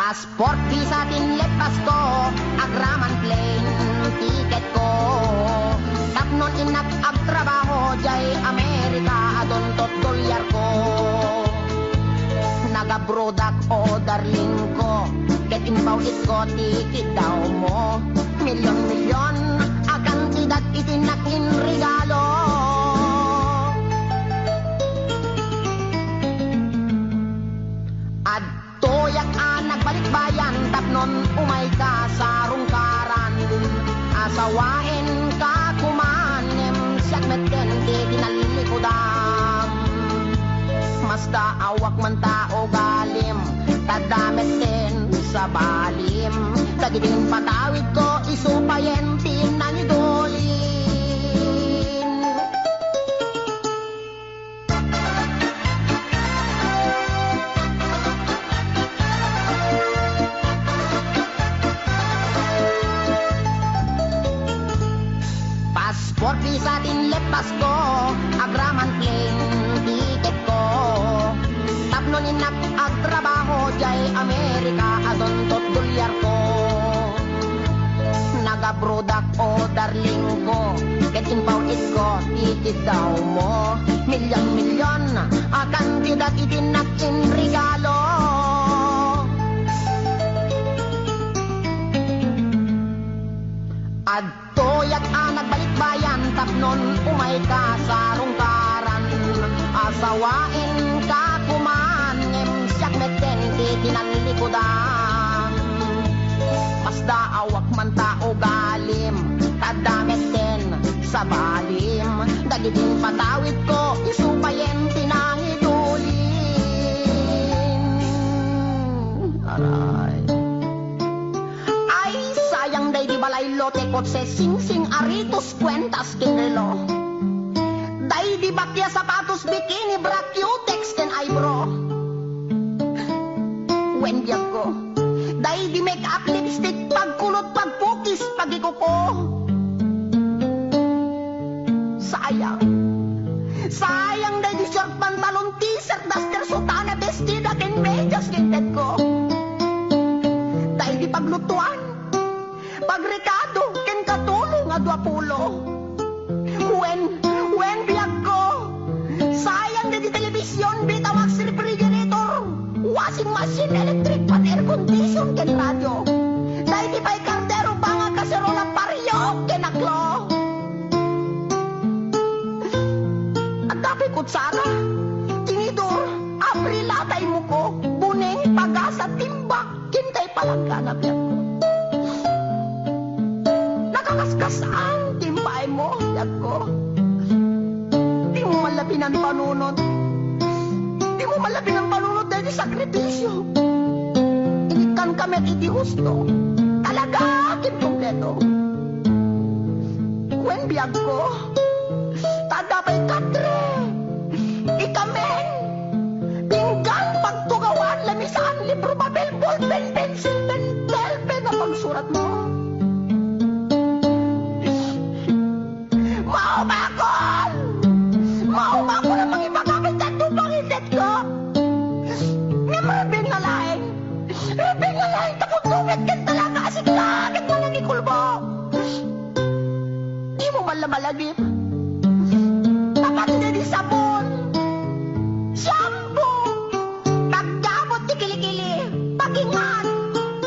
Passport, visa, tinlet, pasko, agraman, plane, ticket ko. Tapnon inak ag trabaho, jay Amerika, adon tot dolyar ko. Nagabrodak o darling ko, ket inpaw ko, tikit daw mo. Milyon-milyon, akan tidak itinak in regalo. Toyak nagbalik bayan, tapnon umay ka sa rungkaran. Asawain ka kumanem, siyak meten di tinalilikodan. Masta awak man tao galim, tadamet din sa balim. Kagiting patawid ko, isupayen tinanidolin. Passport, visa, tinlet, pasko, agraman, plane, ticket ko. Tapnon inak ag trabaho, jay Amerika, adon tot dolyar ko. Nagabrodak o darling ko, ket inpaw ko, tikit daw mo. Milyon-milyon, akan tidak itinak in regalo. Toyak nagbalik bayan, tapnon umay ka sa rungkaran. Asawain ka kumanem, siyak meten di tinalilikodan. Masda awak man tao galim, tadamet din sa balim. Dagiting patawid ko, isupayen tinahidulin. Aray. Di balay lote kotse sing-sing aritos kwentas kinelo. Day di bakya sapatos bikini bra cutex ken eyebrow. When biyak ko. Day di make up lipstick pagkulot pagpukis pagikuko. Sayang. Sayang day di short pantalon t-shirt duster sutana bestida ken medyas ginted ko. Day di paglutuan. Pagrekado, ken katulong nga 20. When biyak ko, sayang na di telebisyon, Betamax refrigerator, washing machine, electric pan, air condition, ken radyo. Dahil di pa'y kardero, banga kaserola, paryo, ken aklo. At dapat kutsara, tinidor, abrilatay mo ko, buneng, pagasa, timbak, kintay palangga na biyak ko. Nakakasaan, timbay mo, yag ko. Di mo malabi ng panunod. Di mo malabi ng panunod dahil sakripisyo. Inikan kami at hindi husto. Talaga, akin kompleto. When biyag ko, tadapay katre. Ikamen, pinggan, pagtugawan, lamisan, libro, papel, ballpen, pencil, pen, telpen na pagsurat mo. Mauma ko na mga ipagkakit at tupangitet ko. Nga marabing na laing. Rabing na laing takot-lungit kan talaga asik langit mo nangikulbo. Di mo malamalagip. Tapat na di sabon. Shampoo. Pagdabot di kilikili. Pagingan.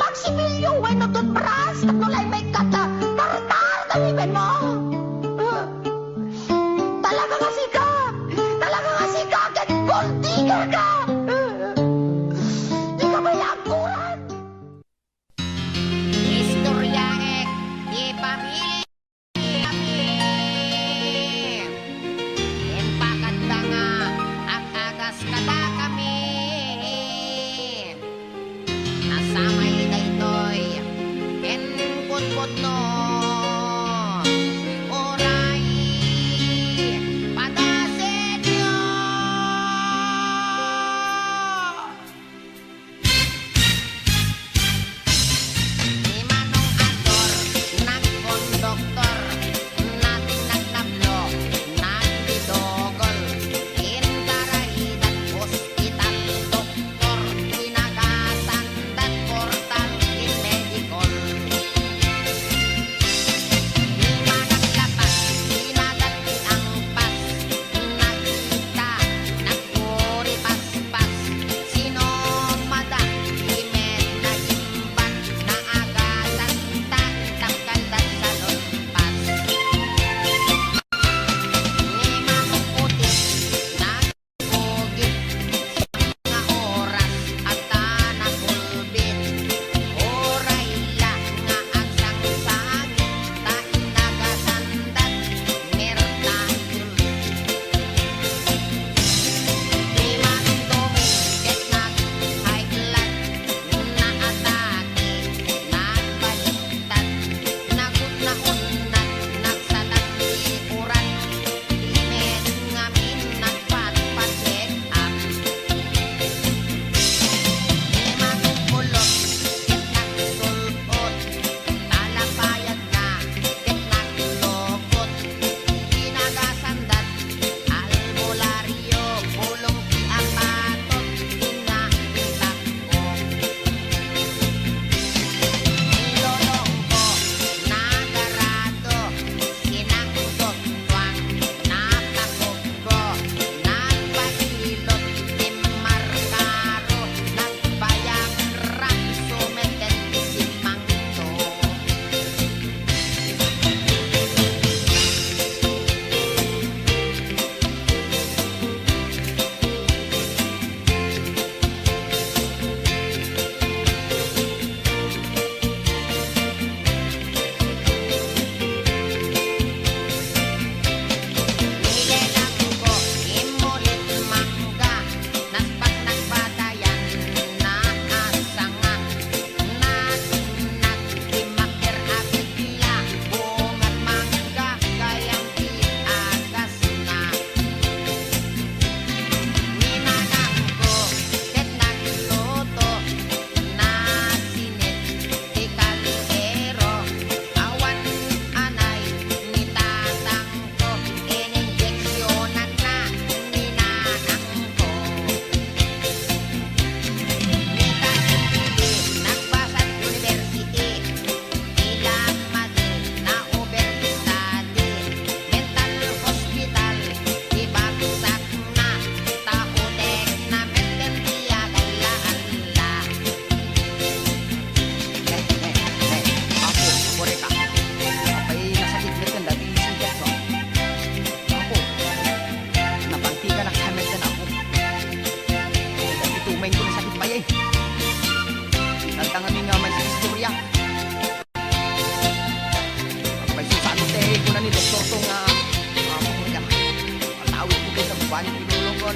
Pagsimilyo, weno toothbrush. At nulay may kata. Tartar kaliben mo. Tiger ka! Di ka may akuran! Istorya di pamilya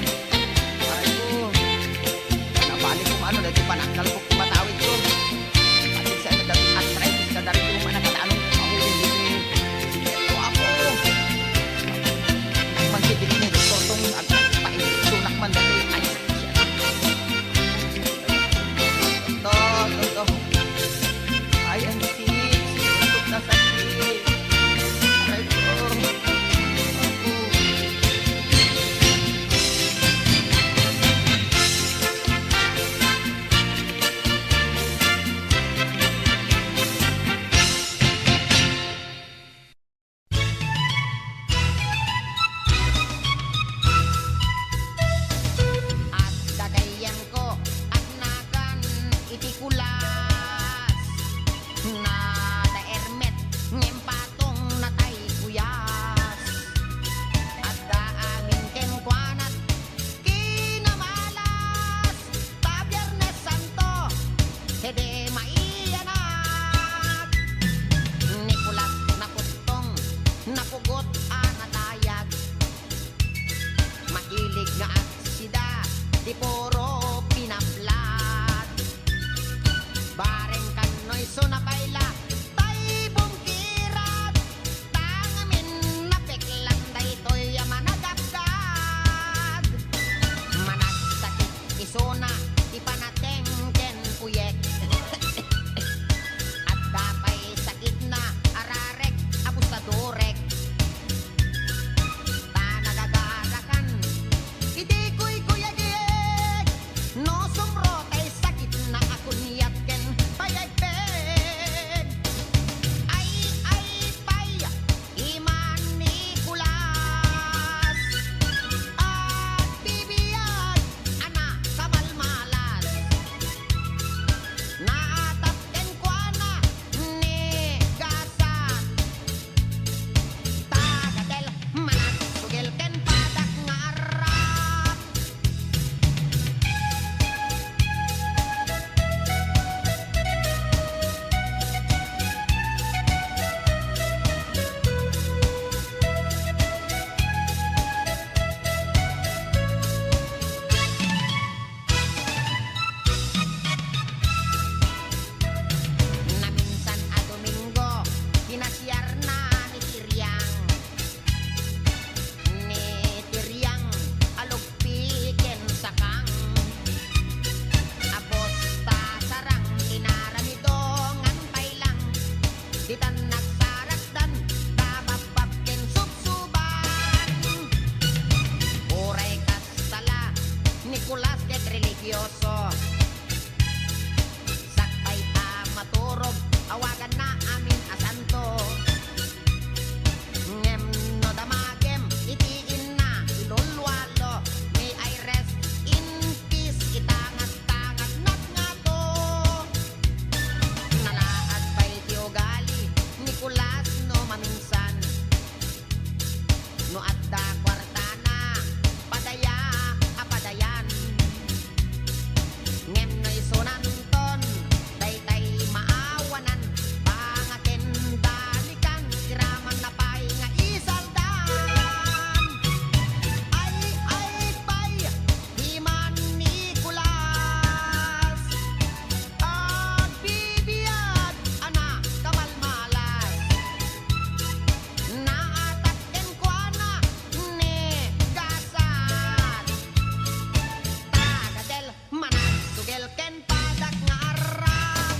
yun. Aray ko. Nabalik ko ano, dahil panakal ko kumatawid ko. Kasi sa nagdating arthritis na dari ko manakatanong mahulong din. Ito ako. Magsitin ni doktor tong sunak man dati. Ay, shit. Ito. Ay, ang sakit. Ito na sakit. Aray ko. At dagayan ko at nakan itikulas na daermet ngem patong natay kuyas at daamin ken kwanat kinamalas ta Biyernes Santo hede maiyanak Nicolas napustong napugot anatayag mahilig nga at sida di puro pinaplat bareng kanoy so napaila tay bungkirat tangamin napeklan daytoy managagad managsakit isona di panateng ken uyek at dapay sakit na ararek abusadorek ta nagagarakan hindi ko'y kuyagig no sumro tay sakit na ako niyat ken payagpeg ay pay iman Nicolas at bibiyag ana kamalmalas naatap ken kuana ni gasan tagadel manat sugel ken padak nga arap na minsan a Domingo kinasiar na ni Tiriang alugpi ken sakang abos ta sarang inaramidongan pailang ditan nagsarakdan tababab ken subsuban oray kastala Nicolas ket religyoso sakbay ta maturog awagan na amin a santo ngem no damagem itiin na ilulwalo may I rest in peace itangat-tangat nat nga to nalaad pa'y tiugali Nicolas no maminsan no adda kwartana padaya apadayan ngem no isunanton daytay maawanan pangaken dalikan kiraman na pay nga isaldan ay pay himan Nicolas at bibiyad ana kamalmalas naatak ken kuana ni gasan tagadel manat sugel ken padak nga arap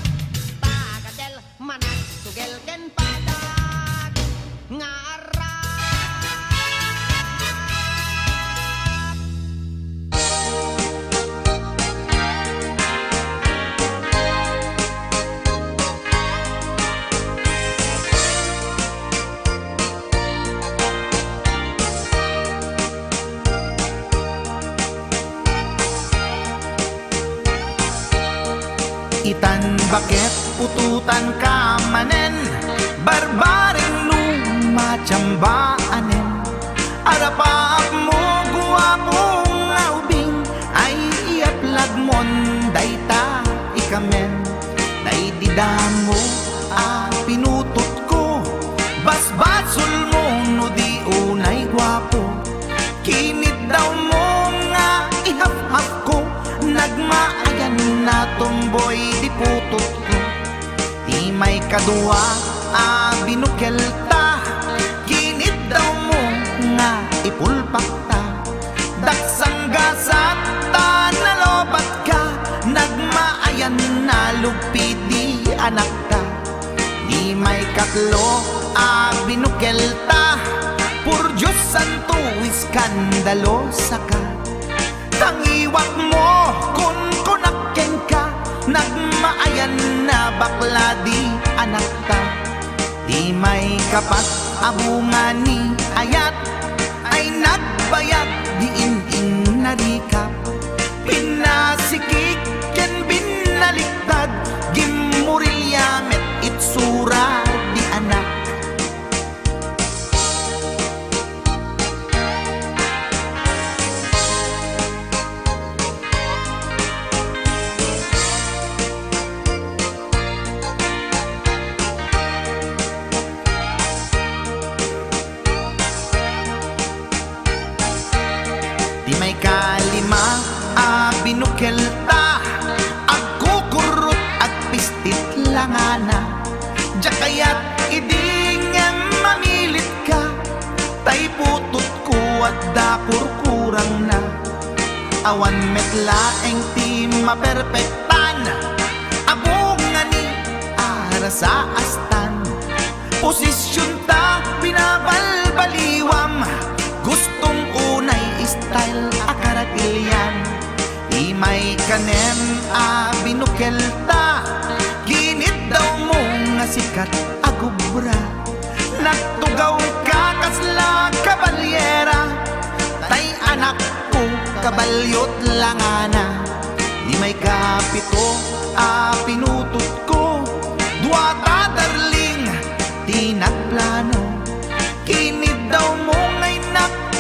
tagadel manat sugel ken padak nga arap Itan bakit pututan ka manen barbaring lumachambaanen arapaap mo guwapong aubing ay iaplag mon dayta ikamen daydidamo a pinutot ko basbasul mo no di unay guwapo kinit daw mong kadua binukelta, kinid daw mo nga ipulpak ta. Daksang gasat ta nalobat ka, nagmaayan na lupidi anak ka. Di may katlo binukelta, pur Diyos santo iskandalo saka. Tangiwak mo kun kunakken ka, nagmaayan na bakla di anak ka. Di may kapat abungan ni ayat, ay nagbayag di in narikap. Pinasikik ken binaliktad, gimurilya met itsura di anak. Di may kalima binukelta, agkukurot at pistit langana. Jakayat idingem mamilit ka, tay putot ko at dakur kurang na. Awan metlaeng ti maperpektan, abungan ni ara sa astan. Posisyon ta binabalbaliwam, gustong unay style akaratilyan. Di may kanem binukelta, ginit daw mo nga sikat agubra. Nagtugaw ka kasla kabalyera, tay anak ko kabalyot langana. Di may kapito pinutot ko, duwata darling di nagplano. Kinid daw mo ngay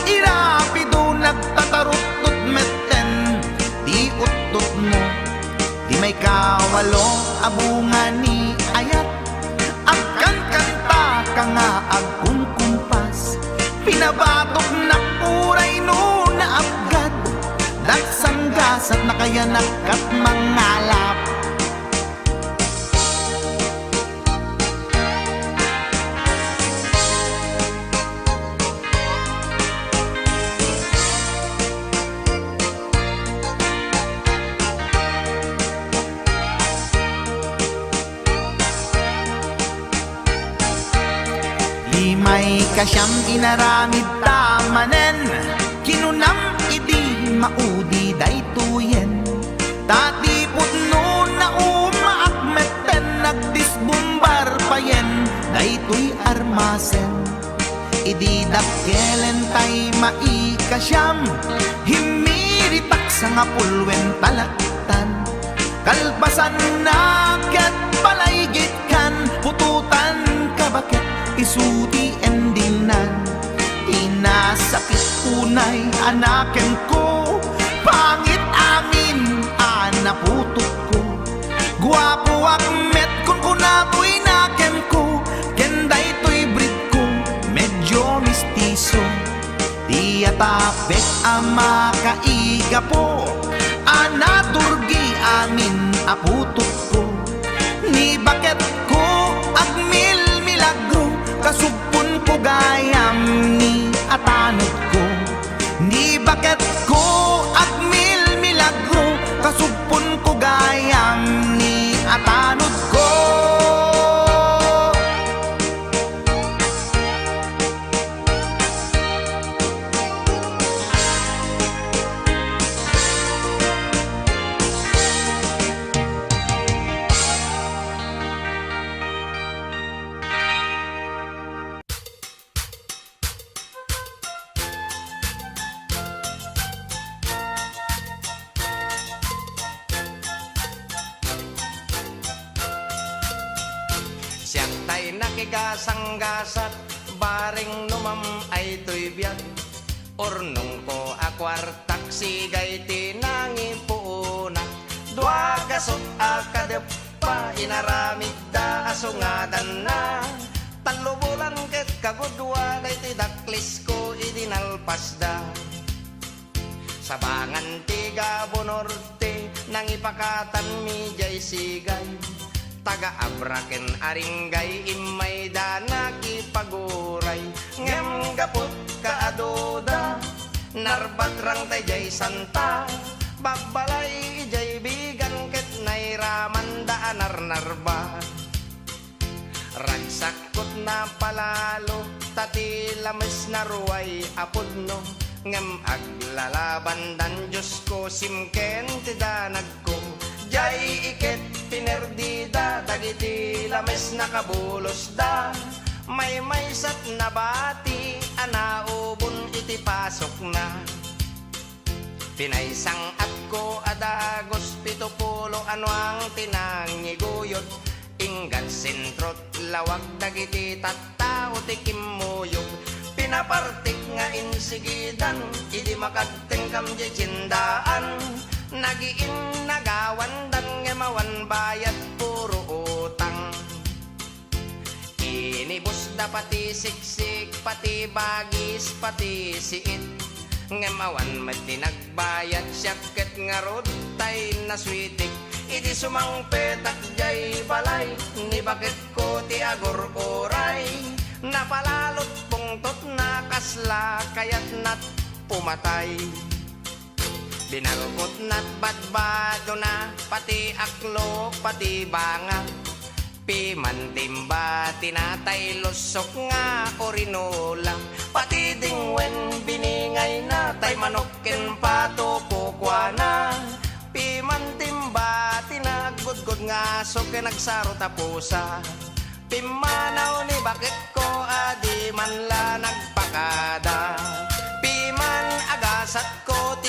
irapido, nagtatarot-tot meten di utot mo. Di may kawalo abungan ni ayat, agkan kanta ka nga agkumkumpas. Pinabatok na puray no na abgad, daksang gasat na kaya nakat mangalap. Di may kasyam inaramid tamanen, kinunam idi maudi daytoyen. Tati putno na umaakmeten, nagdisbumbar payen daytoy armasen. Idi dakkelen tay maikasyam, himiritak sa nga pulwen talaktan. Kalpasan na ket palaygit kan, pututan kabakit isuti endinan. Inasakit unay anaken ko, pangit amin anaputot ko. Guwapo akmet kun kunakoy naken ko, kenday to'y breed ko medyo mistiso. Di atapek ama kaiga po, anaturgi amin aputot ko. Ni baket ko agmil milagro, kasugpon ko gayam ni atanod ko. Ni baket ko agmil milagro, kasugpon ko gayam ni atanod ko. Siyak tay nakigasang-gasat, baring numam ay to'y biyag. Ornong ko akwartak, sigay tinangi puunak. Dua gasot akadep pa, inaramid da asungadan na. Talubulan ket kagudwa, day tidaklis ko idinalpas da. Sabangan tiga bonorte, nang ipakatan mi jay sigay. taga abraken aringgay imay dana kipaguray ngem gapot kaadoda narbat rang tay jay santa babbalay ijay bigan ket nairaman daanar narba ragsakot na palalo tati lames na ruway apodno ngem aglalaban dan Diyos ko simken ti danag ko jay iket pinerdida dagiti lames nakabulos da may sat na bati anaubon iti pasok na pinaisang at ko adagos 70 ano ang tinangiguyod inggan sentrot lawag dagiti tattao ti kimmuyog pinapartik nga insigidan idi makagtengkam di cindaan nagiin nagawan dan ngemawan bayad puro utang inibus da pati siksik pati bagis pati siit ngemawan mati nagbayad syaket ngarod tay naswitik idi sumangpetak jay balay ni bakit ko ti agor oray napalalot pungtot na kasla kayat nat pumatay binalkot nat badbado na pati aklo pati banga pimantimba tinatay lusok nga orinola pati dingwen biningay na tay manokken pato kukwana pimantimba tinagudgod nga sok nagsaro tapusa pimanaw ni bakit ko adi man la nagpakada piman agasat ko